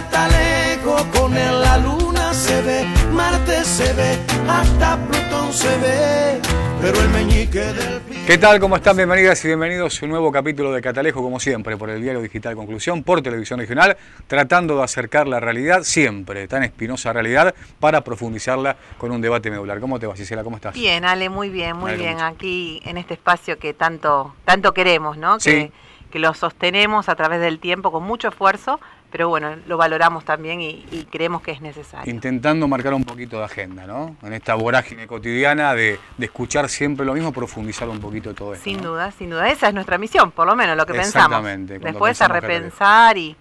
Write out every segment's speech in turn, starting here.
Catalejo, con él la luna se ve, Marte se ve, hasta Plutón se ve, pero el meñique del... ¿Qué tal? ¿Cómo están? Bienvenidas y bienvenidos a un nuevo capítulo de Catalejo, como siempre, por el diario digital Conclusión, por Televisión Regional, tratando de acercar la realidad, siempre tan espinosa realidad, para profundizarla con un debate medular. ¿Cómo te va, Gisela? ¿Cómo estás? Bien, Ale, muy bien, muy bien. Mucho. Aquí en este espacio que tanto queremos, ¿no? Sí. Que lo sostenemos a través del tiempo con mucho esfuerzo, pero bueno, lo valoramos también y creemos que es necesario. Intentando marcar un poquito de agenda, ¿no? En esta vorágine cotidiana de escuchar siempre lo mismo, profundizar un poquito todo esto. Sin ¿no? duda, sin duda. Esa es nuestra misión, por lo menos, lo que pensamos. Exactamente. Después a repensar y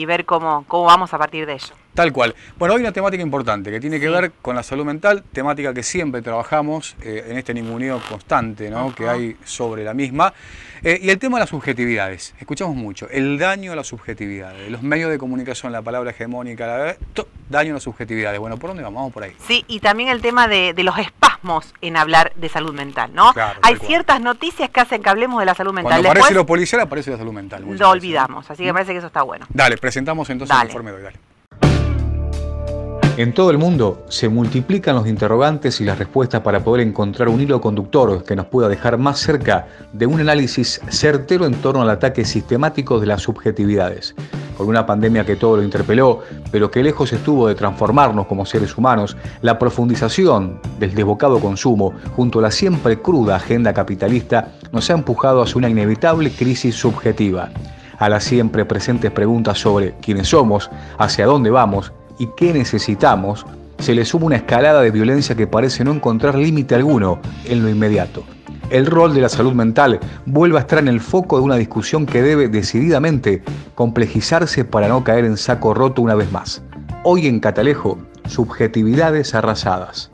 ver cómo vamos a partir de ello. Tal cual. Bueno, hoy una temática importante que tiene que ver con la salud mental, temática que siempre trabajamos en este ninguneo constante, ¿no? Que hay sobre la misma. Y el tema de las subjetividades. Escuchamos mucho. El daño a las subjetividades. Los medios de comunicación, la palabra hegemónica, daño a las subjetividades. Bueno, ¿por dónde vamos? Vamos por ahí. Sí, y también el tema de los espasmos en hablar de salud mental, ¿no? Claro, hay ciertas noticias que hacen que hablemos de la salud mental. Cuando Después, aparece lo policial, aparece la salud mental. lo olvidamos, así que me parece que eso está bueno. Dale, presentamos entonces el informe de hoy. Dale. En todo el mundo se multiplican los interrogantes y las respuestas para poder encontrar un hilo conductor que nos pueda dejar más cerca de un análisis certero en torno al ataque sistemático de las subjetividades. Con una pandemia que todo lo interpeló, pero que lejos estuvo de transformarnos como seres humanos, la profundización del desbocado consumo, junto a la siempre cruda agenda capitalista, nos ha empujado hacia una inevitable crisis subjetiva. A las siempre presentes preguntas sobre quiénes somos, hacia dónde vamos y qué necesitamos, se le suma una escalada de violencia que parece no encontrar límite alguno en lo inmediato. El rol de la salud mental vuelve a estar en el foco de una discusión que debe decididamente complejizarse para no caer en saco roto una vez más. Hoy en Catalejo, subjetividades arrasadas.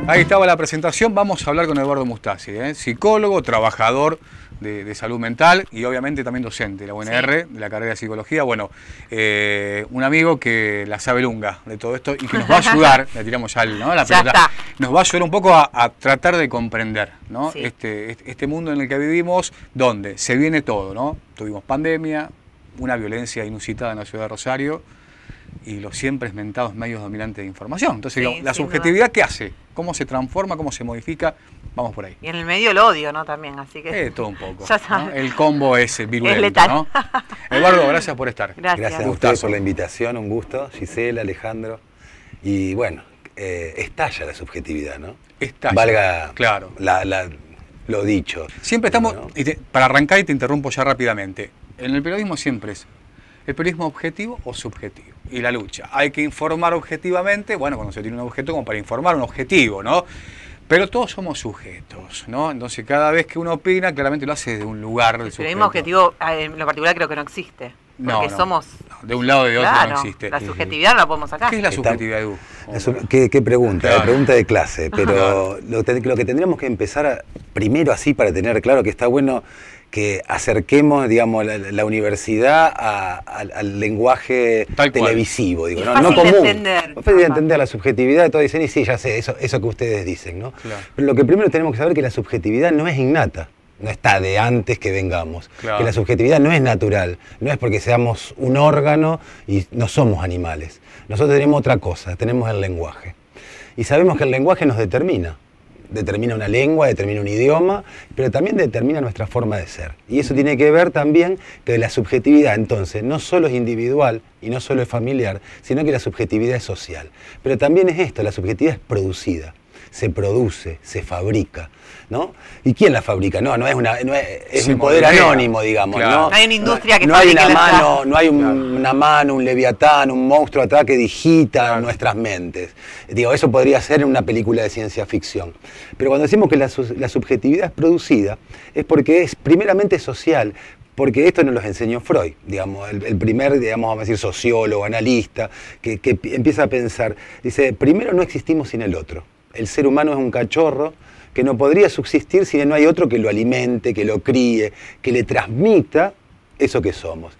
Ahí estaba la presentación. Vamos a hablar con Eduardo Mustasi, psicólogo, trabajador de salud mental y obviamente también docente de la UNR, de la carrera de psicología. Bueno, un amigo que la sabe lunga de todo esto y que nos va a ayudar, le tiramos ya la pelota, nos va a ayudar un poco a tratar de comprender, ¿no? Sí. Este mundo en el que vivimos, donde se viene todo, ¿no? Tuvimos pandemia, una violencia inusitada en la ciudad de Rosario y los siempre esmentados medios dominantes de información. Entonces, digamos, la subjetividad, ¿qué hace? ¿Cómo se transforma? ¿Cómo se modifica? Vamos por ahí. Y en el medio el odio, ¿no? También, así que... Todo un poco. ¿no? El combo es virulento, es letal. ¿no? Eduardo, gracias por estar. Gracias. A ustedes por la invitación, un gusto. Gisela, Alejandro. Y bueno, estalla la subjetividad, ¿no? Estalla. Valga claro. lo dicho. Siempre estamos, ¿no? Para arrancar y te interrumpo ya rápidamente, en el periodismo siempre es el periodismo objetivo o subjetivo. Y la lucha. Hay que informar objetivamente, bueno, cuando se tiene un objeto como para informar un objetivo, ¿no? Pero todos somos sujetos, ¿no? Entonces cada vez que uno opina, claramente lo hace desde un lugar de El sujeto. periodismo objetivo, en lo particular, creo que no existe. Porque somos... No, de un lado y de otro no existe. La subjetividad no la podemos sacar. ¿Qué es la subjetividad, Edu? ¿Qué pregunta? Claro. Pregunta de clase. Pero Claro. lo que tendríamos que empezar primero así para tener claro que está bueno que acerquemos, digamos, la universidad al lenguaje televisivo, digo, no común. Fácil de entender la subjetividad, todos dicen, y sí, ya sé, eso que ustedes dicen, ¿no? Claro. Pero lo que primero tenemos que saber es que la subjetividad no es innata. No está de antes que vengamos. Claro. Que la subjetividad no es natural. No es porque seamos un órgano y no somos animales. Nosotros tenemos otra cosa, tenemos el lenguaje. Y sabemos que el lenguaje nos determina. Determina una lengua, determina un idioma, pero también determina nuestra forma de ser. Y eso tiene que ver también que la subjetividad, entonces, no solo es individual y no solo es familiar, sino que la subjetividad es social. Pero también es esto, la subjetividad es producida. Se produce, se fabrica, ¿no? ¿Y quién la fabrica? No es un poder anónimo, digamos, claro. ¿no? No hay una industria que no hay fabrique una la- mano, no hay una mano, un leviatán, un monstruo atrás que digita nuestras mentes. Digo, eso podría ser en una película de ciencia ficción. Pero cuando decimos que la subjetividad es producida, es porque es primeramente social. Porque esto nos lo enseñó Freud, digamos, el primer, digamos, vamos a decir, sociólogo, analista, que empieza a pensar, dice, primero no existimos sin el otro. El ser humano es un cachorro que no podría subsistir si no hay otro que lo alimente, que lo críe, que le transmita eso que somos.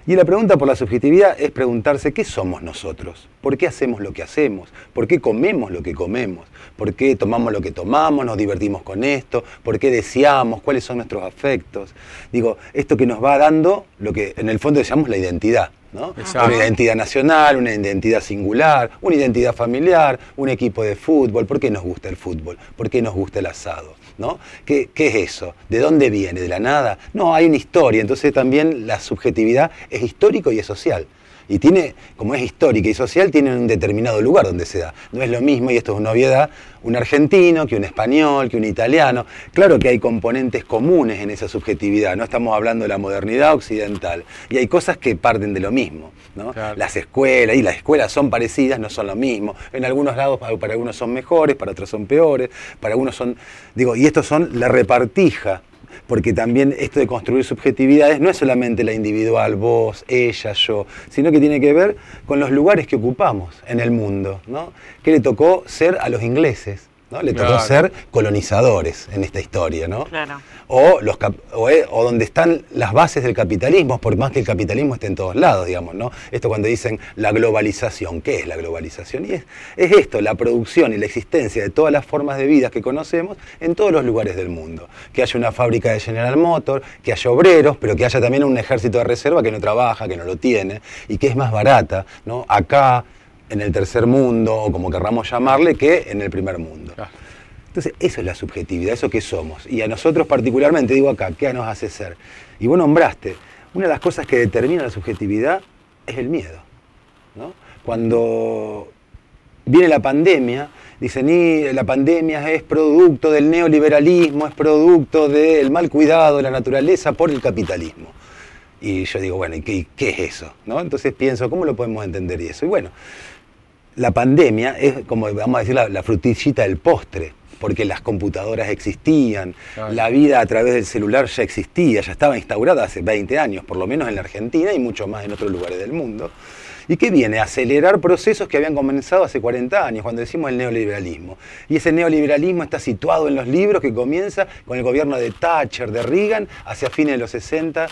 Y la pregunta por la subjetividad es preguntarse qué somos nosotros, por qué hacemos lo que hacemos, por qué comemos lo que comemos, por qué tomamos lo que tomamos, nos divertimos con esto, por qué deseamos, cuáles son nuestros afectos. Digo, esto que nos va dando lo que en el fondo llamamos la identidad, ¿no? Una identidad nacional, una identidad singular, una identidad familiar, un equipo de fútbol. ¿Por qué nos gusta el fútbol? ¿Por qué nos gusta el asado? ¿No? ¿Qué es eso? ¿De dónde viene? ¿De la nada? No, hay una historia, entonces también la subjetividad es histórico y es social. Y tiene, como es histórica y social, tiene un determinado lugar donde se da. No es lo mismo, y esto es una obviedad, un argentino que un español, que un italiano. Claro que hay componentes comunes en esa subjetividad, no estamos hablando de la modernidad occidental. Y hay cosas que parten de lo mismo, ¿no? Claro. Las escuelas son parecidas, no son lo mismo. En algunos lados, para algunos son mejores, para otros son peores, para algunos son... Digo, y estos son la repartija. Porque también esto de construir subjetividades no es solamente la individual, vos, ella, yo, sino que tiene que ver con los lugares que ocupamos en el mundo, ¿no? ¿Qué le tocó ser a los ingleses? ¿No? Le tocó ser colonizadores en esta historia, ¿no? Claro. O donde están las bases del capitalismo, por más que el capitalismo esté en todos lados, digamos, ¿no? Esto cuando dicen la globalización, ¿qué es la globalización? Y es esto, la producción y la existencia de todas las formas de vida que conocemos en todos los lugares del mundo. Que haya una fábrica de General Motors, que haya obreros, pero que haya también un ejército de reserva que no trabaja, que no lo tiene, y que es más barata, ¿no? Acá, en el tercer mundo, o como querramos llamarle, que en el primer mundo. Entonces, eso es la subjetividad, eso que somos. Y a nosotros particularmente, digo acá, ¿qué nos hace ser? Y vos nombraste, una de las cosas que determina la subjetividad es el miedo, ¿no? Cuando viene la pandemia, dicen, y la pandemia es producto del neoliberalismo, es producto del mal cuidado de la naturaleza por el capitalismo. Y yo digo, bueno, ¿y qué es eso? ¿No? Entonces pienso, ¿cómo lo podemos entender eso? Y bueno, la pandemia es, como vamos a decir, la frutillita del postre, porque las computadoras existían, claro. La vida a través del celular ya existía, ya estaba instaurada hace 20 años, por lo menos en la Argentina y mucho más en otros lugares del mundo. ¿Y qué viene? A acelerar procesos que habían comenzado hace 40 años, cuando decimos el neoliberalismo. Y ese neoliberalismo está situado en los libros que comienza con el gobierno de Thatcher, de Reagan, hacia fines de los 60,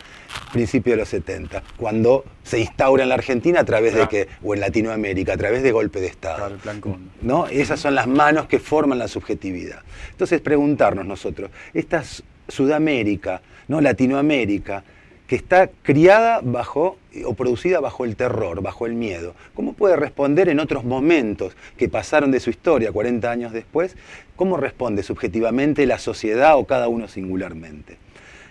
principios de los 70, cuando se instaura en la Argentina a través de qué, o en Latinoamérica, a través de golpe de Estado. Claro, el plan común. ¿No? Esas son las manos que forman la subjetividad. Entonces preguntarnos nosotros, esta Sudamérica, ¿no? Latinoamérica, que está criada bajo o producida bajo el terror, bajo el miedo. ¿Cómo puede responder en otros momentos que pasaron de su historia 40 años después? ¿Cómo responde subjetivamente la sociedad o cada uno singularmente?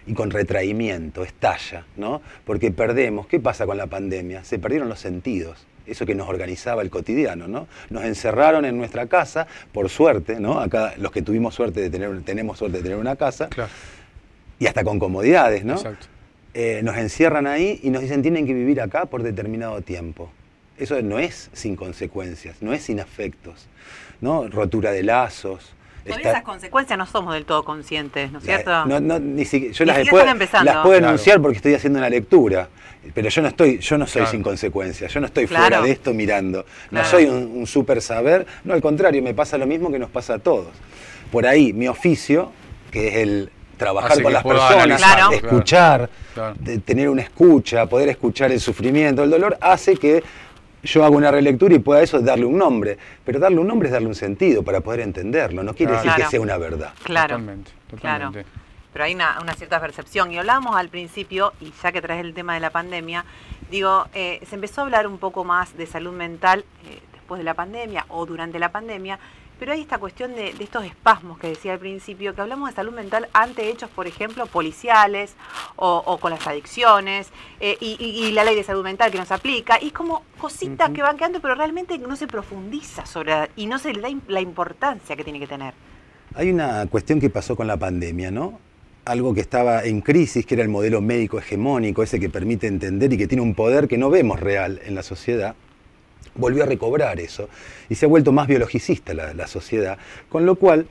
Y con retraimiento, estalla, ¿no? Porque perdemos. ¿Qué pasa con la pandemia? Se perdieron los sentidos. Eso que nos organizaba el cotidiano, ¿no? Nos encerraron en nuestra casa, por suerte, ¿no? Acá los que tuvimos suerte tenemos suerte de tener una casa, claro. Y hasta con comodidades, ¿no? Exacto. Nos encierran ahí y nos dicen tienen que vivir acá por determinado tiempo. Eso no es sin consecuencias, no es sin afectos, ¿no? Rotura de lazos. Con esas consecuencias no somos del todo conscientes, ¿no es cierto? Ni siquiera, yo las puedo enunciar porque estoy haciendo una lectura, pero yo no soy sin consecuencias, yo no estoy fuera de esto mirando, no soy un súper saber, no, al contrario, me pasa lo mismo que nos pasa a todos. Por ahí, mi oficio, que es el trabajar con las personas, escuchar, tener una escucha, poder escuchar el sufrimiento, el dolor, hace que yo haga una relectura y pueda eso darle un nombre. Pero darle un nombre es darle un sentido para poder entenderlo, no quiere decir que sea una verdad. Claro, totalmente. Claro. Pero hay una cierta percepción. Y hablábamos al principio, y ya que traes el tema de la pandemia, digo, se empezó a hablar un poco más de salud mental después de la pandemia o durante la pandemia. Pero hay esta cuestión de estos espasmos que decía al principio, que hablamos de salud mental ante hechos, por ejemplo, policiales o con las adicciones y la ley de salud mental que nos aplica. Y es como cositas que van quedando, pero realmente no se profundiza sobre y no se le da la importancia que tiene que tener. Hay una cuestión que pasó con la pandemia, ¿no? Algo que estaba en crisis, que era el modelo médico hegemónico, ese que permite entender y que tiene un poder que no vemos real en la sociedad. Volvió a recobrar eso y se ha vuelto más biologicista la sociedad, con lo cual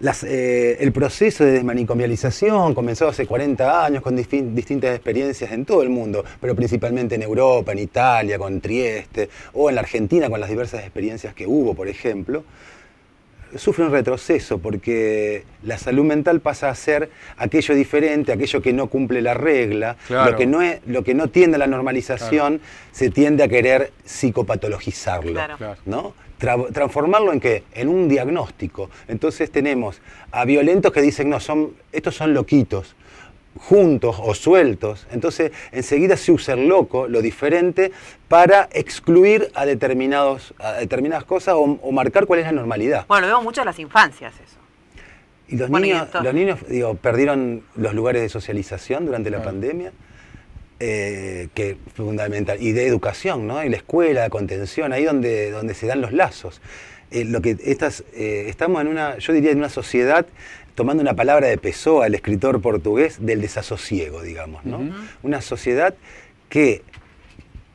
el proceso de desmanicomialización comenzó hace 40 años con distintas experiencias en todo el mundo, pero principalmente en Europa, en Italia, con Trieste, o en la Argentina con las diversas experiencias que hubo, por ejemplo. sufre un retroceso porque la salud mental pasa a ser aquello diferente, aquello que no cumple la regla, Claro. lo que no tiende a la normalización, se tiende a querer psicopatologizarlo, Claro. Claro. ¿no? Transformarlo en ¿qué? En un diagnóstico. Entonces tenemos a violentos que dicen, no, estos son loquitos, juntos o sueltos. Entonces enseguida se usa el loco, lo diferente, para excluir a determinadas cosas o marcar cuál es la normalidad. Bueno, lo vemos mucho en las infancias eso. Y los Bueno, y niños, esto- los niños digo, perdieron los lugares de socialización durante la Claro. pandemia, que es fundamental, y de educación, ¿no? Y la escuela, de contención, ahí donde se dan los lazos. Estamos en una, yo diría, en una sociedad, tomando una palabra de Pessoa, el escritor portugués, del desasosiego, digamos, ¿no? Una sociedad que,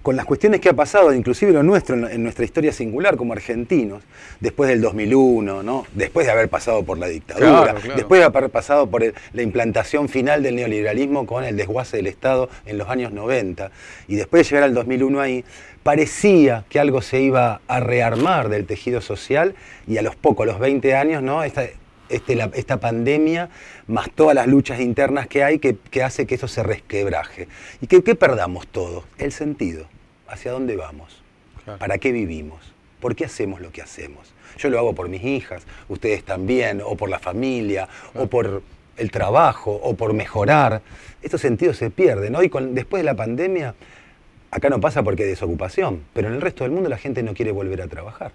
con las cuestiones que ha pasado, inclusive lo nuestro, en nuestra historia singular como argentinos, después del 2001, ¿no? Después de haber pasado por la dictadura, Claro, claro. después de haber pasado por la implantación final del neoliberalismo con el desguace del Estado en los años 90, y después de llegar al 2001 ahí, parecía que algo se iba a rearmar del tejido social, y a los 20 años, ¿no? Esta pandemia, más todas las luchas internas que hay, que hace que eso se resquebraje. Y que perdamos todo, el sentido. ¿Hacia dónde vamos? Claro. ¿Para qué vivimos? ¿Por qué hacemos lo que hacemos? Yo lo hago por mis hijas, ustedes también, o por la familia, o por el trabajo, o por mejorar. Estos sentidos se pierden. Hoy, después de la pandemia, acá no pasa porque hay desocupación, pero en el resto del mundo la gente no quiere volver a trabajar.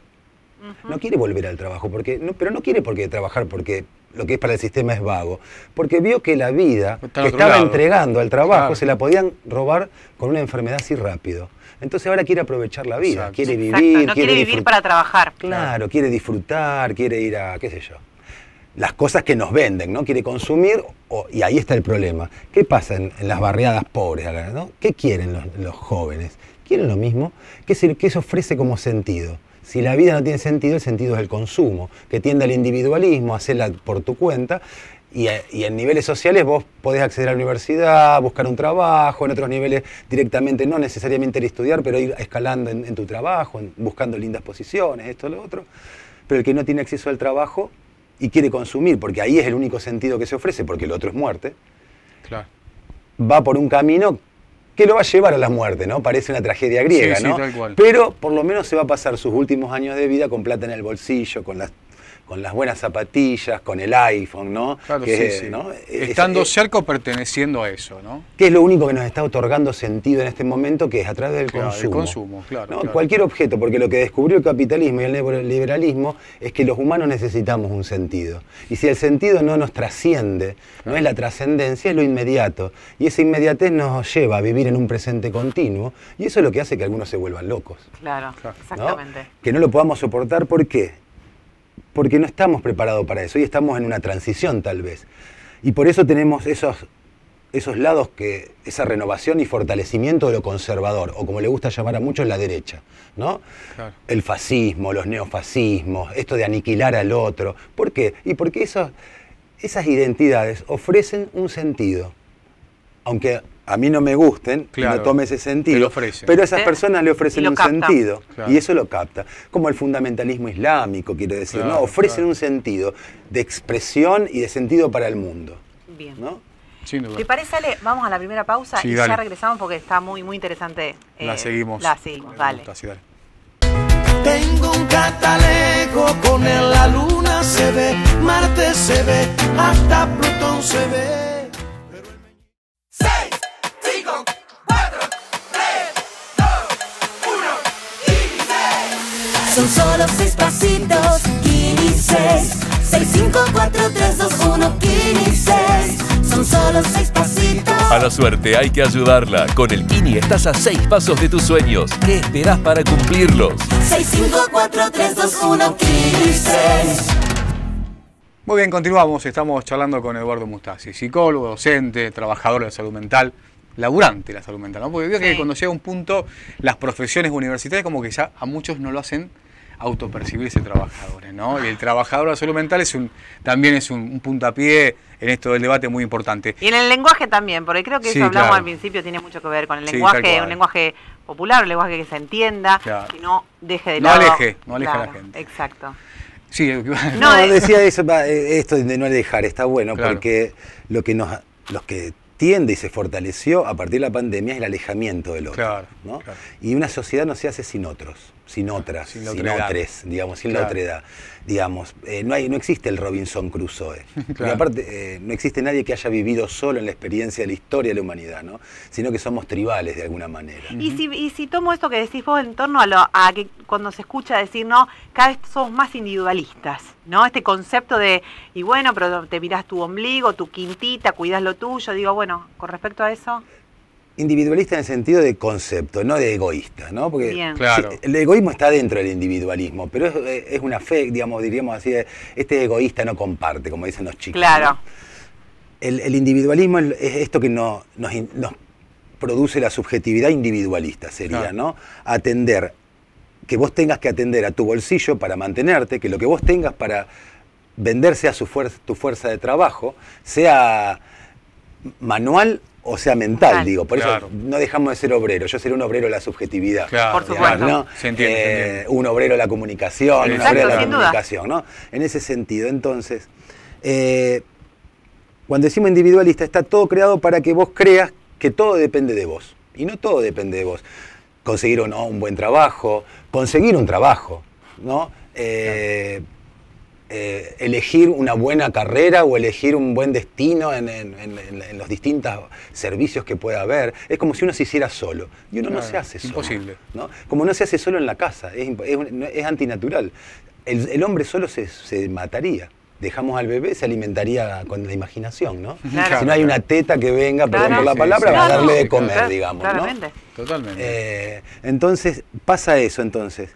No quiere volver al trabajo, pero no quiere trabajar porque lo que es para el sistema es vago, porque vio que la vida Está que al otro estaba lado. entregando al trabajo Claro. se la podían robar con una enfermedad así rápido. Entonces ahora quiere aprovechar la vida, Exacto. quiere Exacto, vivir, no quiere vivir disfrutar. para trabajar. Claro, quiere disfrutar, quiere ir a, qué sé yo, las cosas que nos venden, ¿no? Quiere consumir, y ahí está el problema. ¿Qué pasa en las barriadas pobres, ¿no? ¿Qué quieren los jóvenes? Quieren lo mismo, que se ofrece como sentido. Si la vida no tiene sentido, el sentido es el consumo, que tiende al individualismo, a hacerla por tu cuenta, y en niveles sociales vos podés acceder a la universidad, buscar un trabajo, en otros niveles directamente no necesariamente ir a estudiar, pero ir escalando en tu trabajo, buscando lindas posiciones, esto, lo otro. Pero el que no tiene acceso al trabajo y quiere consumir, porque ahí es el único sentido que se ofrece, porque el otro es muerte, Claro. va por un camino que lo va a llevar a la muerte, ¿no? Parece una tragedia griega, Sí, sí, ¿no? tal cual. Pero por lo menos se va a pasar sus últimos años de vida con plata en el bolsillo, con las buenas zapatillas, con el iPhone, ¿no? Claro, Que, sí, sí. ¿no? Estando cerca o perteneciendo a eso, ¿no? Que es lo único que nos está otorgando sentido en este momento, que es a través del Claro, el consumo. consumo, claro, ¿no? claro. Cualquier objeto, porque lo que descubrió el capitalismo y el neoliberalismo es que los humanos necesitamos un sentido. Y si el sentido no nos trasciende, no es la trascendencia, es lo inmediato. Y esa inmediatez nos lleva a vivir en un presente continuo, y eso es lo que hace que algunos se vuelvan locos. Claro, Claro. ¿no? exactamente. Que no lo podamos soportar, ¿por qué? Porque no estamos preparados para eso, y estamos en una transición tal vez. Y por eso tenemos esos lados, esa renovación y fortalecimiento de lo conservador, o como le gusta llamar a muchos, la derecha, ¿no? Claro. El fascismo, los neofascismos, esto de aniquilar al otro. ¿Por qué? Y porque esas identidades ofrecen un sentido. Aunque a mí no me gusten, Claro, no tome ese te sentido, lo ofrecen. pero a esas Sí. personas le ofrecen Y lo un captan. sentido, Claro. y eso lo capta. Como el fundamentalismo islámico, quiero decir, Claro, ¿no? Ofrecen claro. un sentido de expresión y de sentido para el mundo, Bien. ¿no? Sin duda. ¿Te parece, Ale? Vamos a la primera pausa Sí, y dale. ya regresamos porque está muy, muy interesante. La seguimos. La seguimos, dale. Así, dale. Tengo un catalejo, con él la luna se ve, Marte se ve, hasta Plutón se ve. 6, 5, 4, 3, 2, 1, inicie. Son solo 6 pasitos, Kini 6. 6, 5, 4, 3, 2, 1, Kini 6. Son solo 6 pasitos. A la suerte hay que ayudarla. Con el Kini estás a 6 pasos de tus sueños. ¿Qué esperás para cumplirlos? 6, 5, 4, 3, 2, 1, Kini 6. Muy bien, continuamos. Estamos charlando con Eduardo Mustasi, psicólogo, docente, trabajador de la salud mental, laburante de la salud mental, ¿no? Porque veo que Sí. cuando llega un punto, las profesiones universitarias como que ya a muchos no lo hacen autopercibirse trabajadores, ¿no? Y el trabajador de la salud mental también es un puntapié en esto del debate muy importante. Y en el lenguaje también, porque creo que Sí, eso hablamos claro. al principio, tiene mucho que ver con el Sí, lenguaje, tal cual. un lenguaje popular, un lenguaje que se entienda, Claro. que no deje de No lado. aleje a la Claro, gente. Exacto. Sí, No, decía eso, esto de no dejar, está bueno, Claro. porque lo que tiende y se fortaleció a partir de la pandemia es el alejamiento del otro. Claro, ¿no? claro. Y una sociedad no se hace sin otros, sin otras, Sin la sin otredad. otres, digamos, sin Claro. la otredad. Digamos, no existe el Robinson Crusoe. Porque Claro. aparte, no existe nadie que haya vivido solo en la experiencia de la historia de la humanidad, ¿no? Sino que somos tribales de alguna manera. Y si tomo esto que decís vos en torno a que cuando se escucha decir, no, cada vez somos más individualistas, ¿no? Este concepto de, y bueno, pero te mirás tu ombligo, tu quintita, cuidás lo tuyo, digo, bueno, con respecto a eso. Individualista en el sentido de concepto, no de egoísta, ¿no? Porque Bien. Claro. sí, el egoísmo está dentro del individualismo, pero es una fe, digamos, diríamos así, este egoísta no comparte, como dicen los chicos. Claro. ¿no? El individualismo es esto que nos produce la subjetividad individualista, sería, Claro. ¿no? Atender, que vos tengas que atender a tu bolsillo para mantenerte, que lo que vos tengas para vender sea tu fuerza de trabajo, sea manual o sea mental, Mental. digo. Por Claro. eso no dejamos de ser obreros. Yo seré un obrero de la subjetividad. Claro, Por supuesto. ¿no? Se entiende, se entiende. Un obrero de la comunicación, un Exacto, obrero de la sin duda. comunicación, ¿no? En ese sentido, entonces, cuando decimos individualista, está todo creado para que vos creas que todo depende de vos. Y no todo depende de vos. Conseguir o no un buen trabajo, conseguir un trabajo, ¿no? Elegir una buena carrera o elegir un buen destino en los distintos servicios que pueda haber. Es como si uno se hiciera solo. Y uno no Claro, se hace solo. imposible. ¿No? Como no se hace solo en la casa. Es antinatural. El hombre solo se mataría. Dejamos al bebé, se alimentaría con la imaginación, ¿no? Claro. Si no hay una teta que venga, perdón Claro. por la Sí, palabra, sí. va a No, darle no, de comer, claro, digamos, ¿no? Claramente. Totalmente. Entonces, pasa eso, entonces.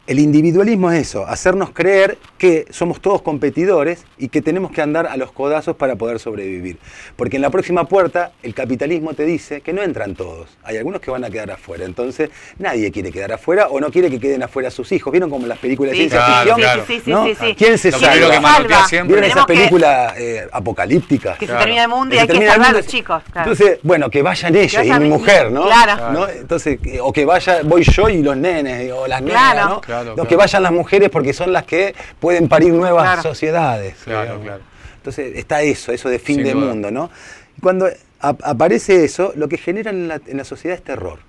El individualismo es eso, hacernos creer que somos todos competidores y que tenemos que andar a los codazos para poder sobrevivir. Porque en la próxima puerta el capitalismo te dice que no entran todos. Hay algunos que van a quedar afuera. Entonces, nadie quiere quedar afuera o no quiere que queden afuera sus hijos. ¿Vieron como en las películas de Sí, ciencia claro, ficción? claro. Sí. ¿No? ¿Quién se Lo salva? primero que manotea Salva. siempre. ¿Vieron esas Tenemos que- películas apocalípticas? Que Claro. se termina el mundo y Que hay se que termina el salvar a mundo. los chicos. Claro. Entonces, bueno, que vayan ellos y vayan- mi mujer, ¿no? Claro. ¿No? Entonces, o que voy yo y los nenes, o las Claro. nenas, ¿no? Claro, No, claro. que vayan las mujeres porque son las que pueden parir nuevas Claro. sociedades. Claro, digamos. claro. Entonces, está eso de fin Sin de duda. mundo, ¿no? Y cuando aparece eso, lo que genera en la sociedad es terror.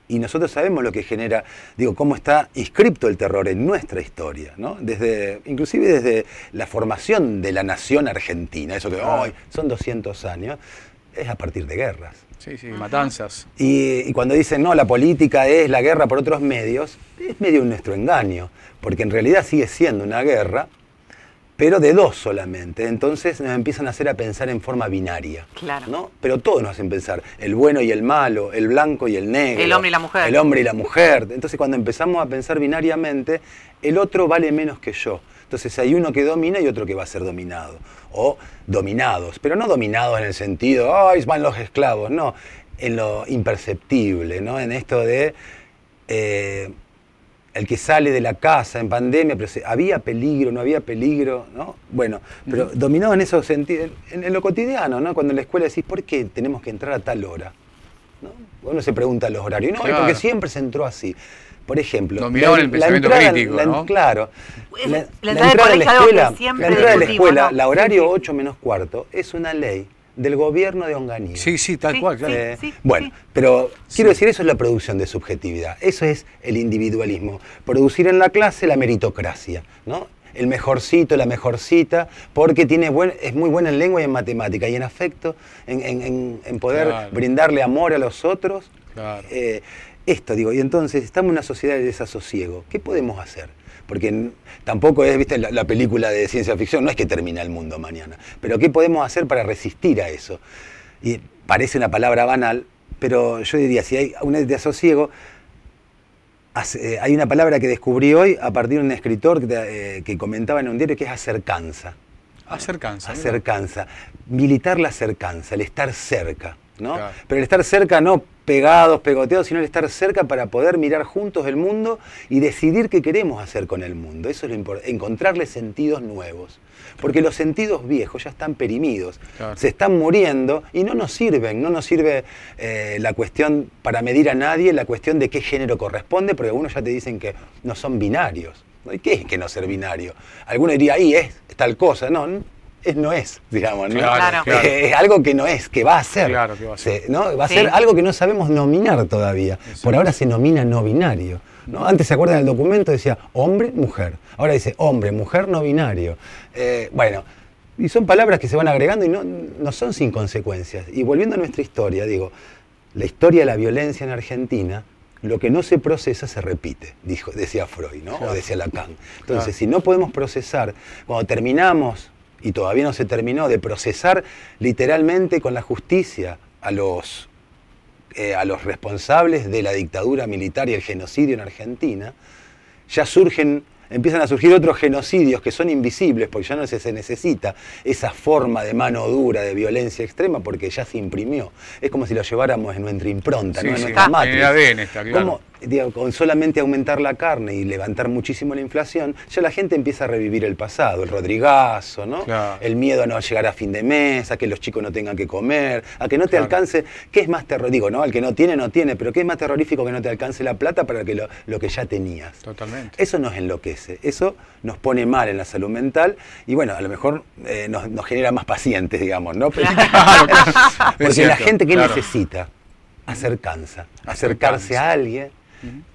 Y nosotros sabemos lo que genera, cómo está inscripto el terror en nuestra historia, ¿no? Inclusive desde la formación de la nación argentina, eso que hoy son 200 años, es a partir de guerras. Sí, sí, matanzas. Y cuando dicen, no, la política es la guerra por otros medios, es medio nuestro engaño, porque en realidad sigue siendo una guerra, pero de dos solamente. Entonces nos empiezan a hacer a pensar en forma binaria. Claro. ¿no? Pero todos nos hacen pensar, el bueno y el malo, el blanco y el negro. El hombre y la mujer. El hombre y la mujer. Entonces cuando empezamos a pensar binariamente, el otro vale menos que yo. Entonces hay uno que domina y otro que va a ser dominado. O dominados, pero no dominados en el sentido, ¡ay, van los esclavos! No, en lo imperceptible, ¿no? En esto de el que sale de la casa en pandemia, pero había peligro, no había peligro, ¿no? Bueno, pero dominado en esos sentidos, en lo cotidiano, ¿no? Cuando en la escuela decís, ¿por qué tenemos que entrar a tal hora? ¿No? Uno se pregunta los horarios, no, Claro. porque siempre se entró así. Por ejemplo, Dominado en el pensamiento crítico, ¿no? Claro. La La entrada entrada del a la colegio es algo que escuela, siempre la entrada a la discutimos, escuela, ¿no? la horario Sí, sí. 8 menos cuarto, es una ley del gobierno de Onganía. Sí, sí, tal Sí, cual, claro. sí. Bueno, pero quiero decir, eso es la producción de subjetividad, eso es el individualismo. Producir en la clase la meritocracia, ¿no? El mejorcito, la mejorcita, porque es muy buena en lengua y en matemática, y en afecto, en poder Claro. brindarle amor a los otros. Claro. Y entonces estamos en una sociedad de desasosiego. ¿Qué podemos hacer? Porque tampoco es, viste, la película de ciencia ficción, no es que termina el mundo mañana. Pero ¿qué podemos hacer para resistir a eso? Y parece una palabra banal, pero yo diría, si hay un desasosiego, hay una palabra que descubrí hoy a partir de un escritor que comentaba en un diario, que es acercanza. Acercanza. mira. Acercanza. Militar la acercanza, el estar cerca, ¿no? Claro. Pero el estar cerca no pegados, pegoteados, sino el estar cerca para poder mirar juntos el mundo y decidir qué queremos hacer con el mundo. Eso es lo importante, encontrarle sentidos nuevos. Porque los sentidos viejos ya están perimidos, Claro. se están muriendo y no nos sirven. No nos sirve la cuestión para medir a nadie, la cuestión de qué género corresponde, porque algunos ya te dicen que no son binarios. ¿no? ¿Y qué es que no ser binario? Alguno diría, ahí es tal cosa. No, no es, digamos, ¿no? Claro. Es algo que no es, que va a ser. Claro, que va a ser. ¿no? Va a Sí. ser algo que no sabemos nominar todavía. Por ahora se nomina no binario, ¿no? Antes, ¿se acuerdan del documento? Decía hombre, mujer. Ahora dice hombre, mujer, no binario. Bueno, y son palabras que se van agregando y no son sin consecuencias. Y volviendo a nuestra historia, digo, la historia de la violencia en Argentina, lo que no se procesa se repite, decía Freud, ¿no? Claro. O decía Lacan. Entonces, Claro. si no podemos procesar, cuando terminamos, y todavía no se terminó, de procesar literalmente con la justicia a los responsables de la dictadura militar y el genocidio en Argentina, ya empiezan a surgir otros genocidios que son invisibles porque ya no se necesita esa forma de mano dura, de violencia extrema, porque ya se imprimió. Es como si lo lleváramos en nuestra impronta, Sí, ¿no? En sí, nuestra en matriz. el ADN está, claro. Como, digo, con solamente aumentar la carne y levantar muchísimo la inflación, ya la gente empieza a revivir el pasado, el rodrigazo, ¿no? Claro. El miedo a no llegar a fin de mes, a que los chicos no tengan que comer, a que no te Claro. alcance. ¿Qué es más terrorífico? Digo, ¿no? Al que no tiene, no tiene, pero ¿qué es más terrorífico que no te alcance la plata para que lo que ya tenías? Totalmente. Eso nos enloquece, eso nos pone mal en la salud mental y bueno, a lo mejor nos genera más pacientes, digamos, ¿no? Pero- porque Es cierto, la gente que claro. necesita acercarse a alguien,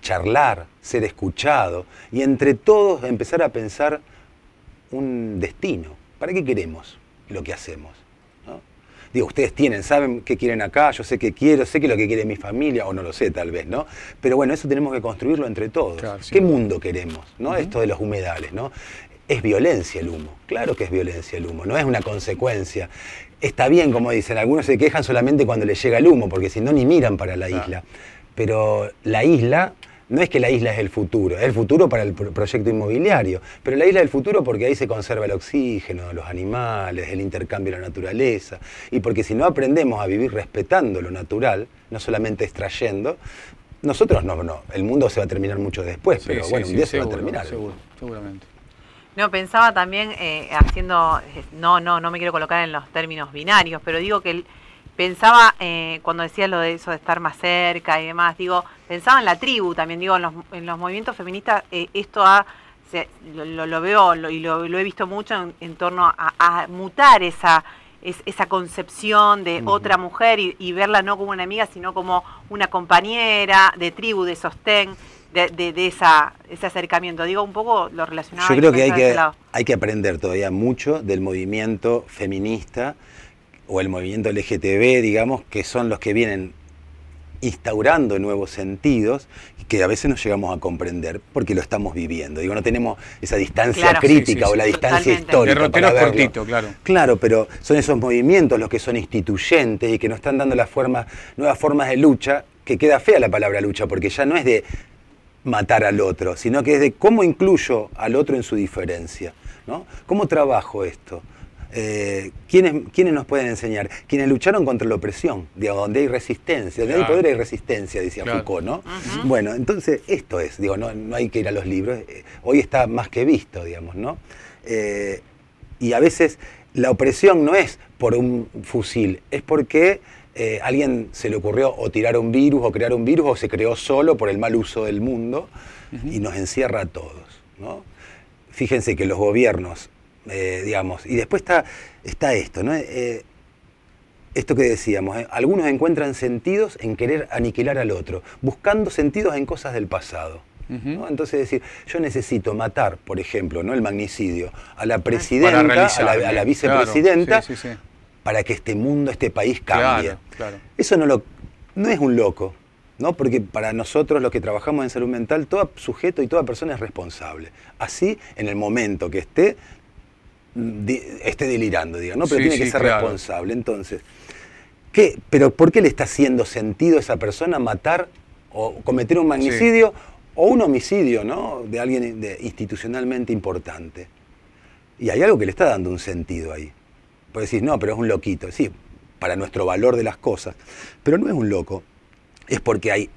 charlar, ser escuchado y entre todos empezar a pensar un destino. ¿Para qué queremos lo que hacemos? ¿No? Digo, ustedes saben qué quieren acá, yo sé qué quiero, sé que lo que quiere mi familia, o no lo sé tal vez, ¿no? Pero bueno, eso tenemos que construirlo entre todos. Claro, sí. ¿Qué mundo queremos? ¿No? Esto de los humedales, ¿no? Es violencia el humo, claro que es violencia el humo, no es una consecuencia. Está bien, como dicen, algunos se quejan solamente cuando les llega el humo, porque si no ni miran para la isla. Pero la isla, no es que la isla es el futuro para el proyecto inmobiliario, pero la isla es el futuro porque ahí se conserva el oxígeno, los animales, el intercambio de la naturaleza, y porque si no aprendemos a vivir respetando lo natural, no solamente extrayendo, nosotros no, el mundo se va a terminar mucho después, Sí, pero sí, bueno, sí, un día se va a seguro, terminar. seguramente. No, pensaba también no me quiero colocar en los términos binarios, pero digo que pensaba, cuando decías lo de eso de estar más cerca y demás, digo, pensaba en la tribu también, digo, en los movimientos feministas, esto lo veo y lo he visto mucho en torno a mutar esa concepción de otra mujer y verla no como una amiga, sino como una compañera de tribu, de sostén, de ese acercamiento. Digo, un poco lo relacionado. Yo creo que hay que aprender todavía mucho del movimiento feminista o el movimiento LGTB, digamos, que son los que vienen instaurando nuevos sentidos que a veces no llegamos a comprender porque lo estamos viviendo. Digo, no tenemos esa distancia Claro, crítica sí, o la sí, distancia totalmente. histórica. Derrotero para verlo. cortito, claro. Claro, pero son esos movimientos los que son instituyentes y que nos están dando nuevas formas de lucha, que queda fea la palabra lucha, porque ya no es de matar al otro, sino que es de cómo incluyo al otro en su diferencia, ¿no? ¿Cómo trabajo esto? ¿Quiénes nos pueden enseñar? Quienes lucharon contra la opresión, digamos, donde hay resistencia, donde hay Claro. poder hay resistencia, decía Claro. Foucault, ¿no? Bueno, entonces esto es, digo, no hay que ir a los libros, hoy está más que visto, digamos, ¿no? Y a veces la opresión no es por un fusil, es porque a alguien se le ocurrió o tirar un virus o crear un virus o se creó solo por el mal uso del mundo y nos encierra a todos, ¿no? Fíjense que los gobiernos, digamos, y después está esto, ¿no? Esto que decíamos, algunos encuentran sentidos en querer aniquilar al otro, buscando sentidos en cosas del pasado. ¿No? Entonces decir, yo necesito matar, por ejemplo, ¿no? El magnicidio, a la presidenta, a la vicepresidenta, Claro, sí, sí, sí. para que este mundo, este país cambie. Claro. Eso no es un loco, ¿no? Porque para nosotros los que trabajamos en salud mental, todo sujeto y toda persona es responsable. Así, en el momento que esté delirando, digo, ¿no? Pero Sí, tiene que sí, ser claro. responsable. Entonces, ¿pero por qué le está haciendo sentido a esa persona matar o cometer un magnicidio o un homicidio, ¿no? De alguien institucionalmente importante? Y hay algo que le está dando un sentido ahí. Puedes decir, no, pero es un loquito. Sí, para nuestro valor de las cosas. Pero no es un loco. Es porque hay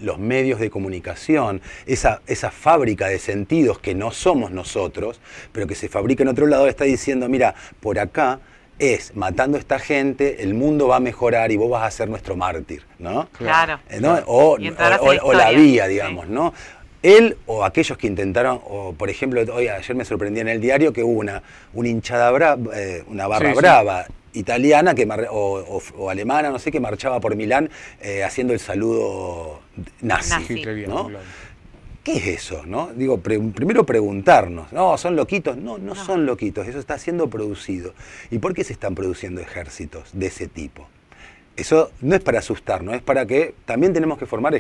los medios de comunicación, esa fábrica de sentidos que no somos nosotros, pero que se fabrica en otro lado, está diciendo, mira, por acá es matando a esta gente, el mundo va a mejorar y vos vas a ser nuestro mártir, ¿no? Claro. ¿No? O Y entrarás en la historia. vía, digamos, Sí. ¿no? Él o aquellos que intentaron, o por ejemplo, ayer me sorprendía en el diario que hubo una hinchada una barra brava italiana o alemana, no sé, que marchaba por Milán haciendo el saludo nazi. ¿No? ¿Qué es eso? ¿No? Digo, primero preguntarnos, no, ¿son loquitos? No, no son loquitos, eso está siendo producido. ¿Y por qué se están produciendo ejércitos de ese tipo? Eso no es para asustarnos, es para que también tenemos que formar,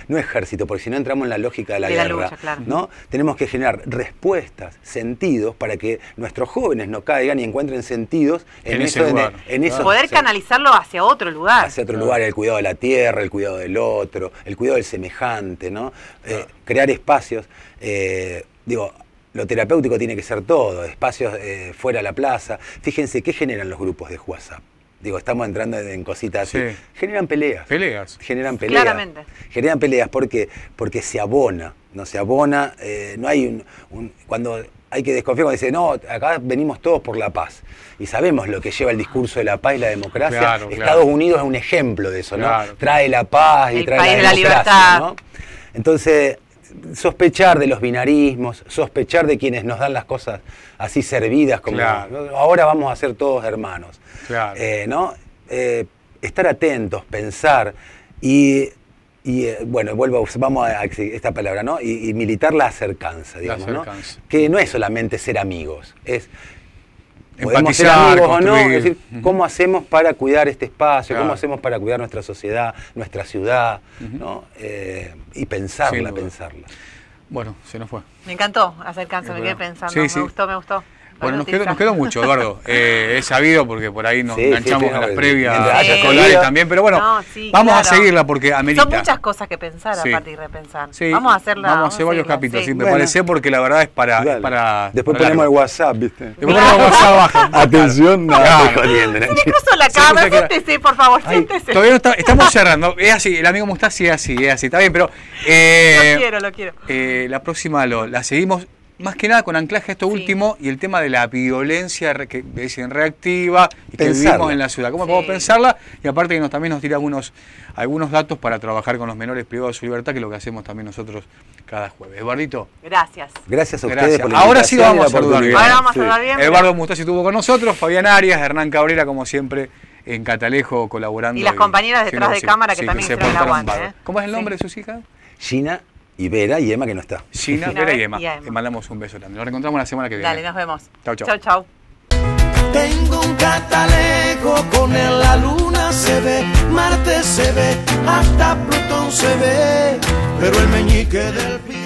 no ejército, porque si no entramos en la lógica de la guerra, lucha, claro. ¿no? Tenemos que generar respuestas, sentidos, para que nuestros jóvenes no caigan y encuentren sentidos en ese lugar. Poder canalizarlo hacia otro lugar. Hacia otro lugar, el cuidado de la tierra, el cuidado del otro, el cuidado del semejante, ¿no? Crear espacios, lo terapéutico tiene que ser todo, espacios fuera de la plaza. Fíjense, ¿qué generan los grupos de WhatsApp? Estamos entrando en cositas así. Sí. Generan peleas. Generan peleas. Claramente. Generan peleas porque se abona. No se abona. No hay cuando hay que desconfiar, cuando dice, no, acá venimos todos por la paz. Y sabemos lo que lleva el discurso de la paz y la democracia. Claro, Estados Unidos es un ejemplo de eso, ¿no? Claro. Trae la paz y trae la democracia, ¿no? Entonces, sospechar de los binarismos, sospechar de quienes nos dan las cosas así servidas, como ahora vamos a ser todos hermanos. Claro. ¿No? Estar atentos, pensar bueno, vamos a esta palabra, ¿no? Y militar la acercanza, digamos, ¿no? Que no es solamente ser amigos, es podemos ser amigos o no, es decir, ¿cómo hacemos para cuidar este espacio? ¿Cómo hacemos para cuidar nuestra sociedad, nuestra ciudad? ¿No? Y pensarla. Bueno, se nos fue. Me encantó acercarse, me quedé pensando. Me gustó. Bueno, nos quedó mucho, Eduardo. Es sabido porque por ahí nos enganchamos en las previas escolares también, pero bueno, vamos a seguirla porque amerita. Son muchas cosas que pensar, aparte y repensar. Vamos a hacerla. Vamos a hacer varios capítulos, me parece, porque la verdad es para después ponemos el WhatsApp, ¿viste? Después ponemos el WhatsApp abajo. Atención, no, se me cruzó la cama, siéntese, por favor, siéntese. Todavía no estamos cerrando, es así, el amigo Mustasi es así, está bien, pero... Lo quiero. La próxima la seguimos. Más que nada con anclaje a esto último y el tema de la violencia que dicen reactiva y que vivimos en la ciudad. ¿Cómo podemos pensarla? Y aparte que también nos tira algunos datos para trabajar con los menores privados de su libertad, que es lo que hacemos también nosotros cada jueves. Eduardito. Gracias. Gracias a ustedes por la Ahora sí vamos a saludar bien. Ahora vamos a saludar bien. Eduardo Mustasi estuvo con nosotros, Fabián Arias, Hernán Cabrera, como siempre, en Catalejo colaborando. Y las compañeras detrás de cámara que también hicieron el aguante. ¿Cómo es el nombre de sus hijas? Gina y Vera y Emma, que no está. Gina, Vera y Emma. Le mandamos un beso también. Nos reencontramos la semana que viene. Dale, nos vemos. Chau. Tengo un catalejo, con él la luna se ve, Marte se ve, hasta Plutón se ve, pero el meñique del pie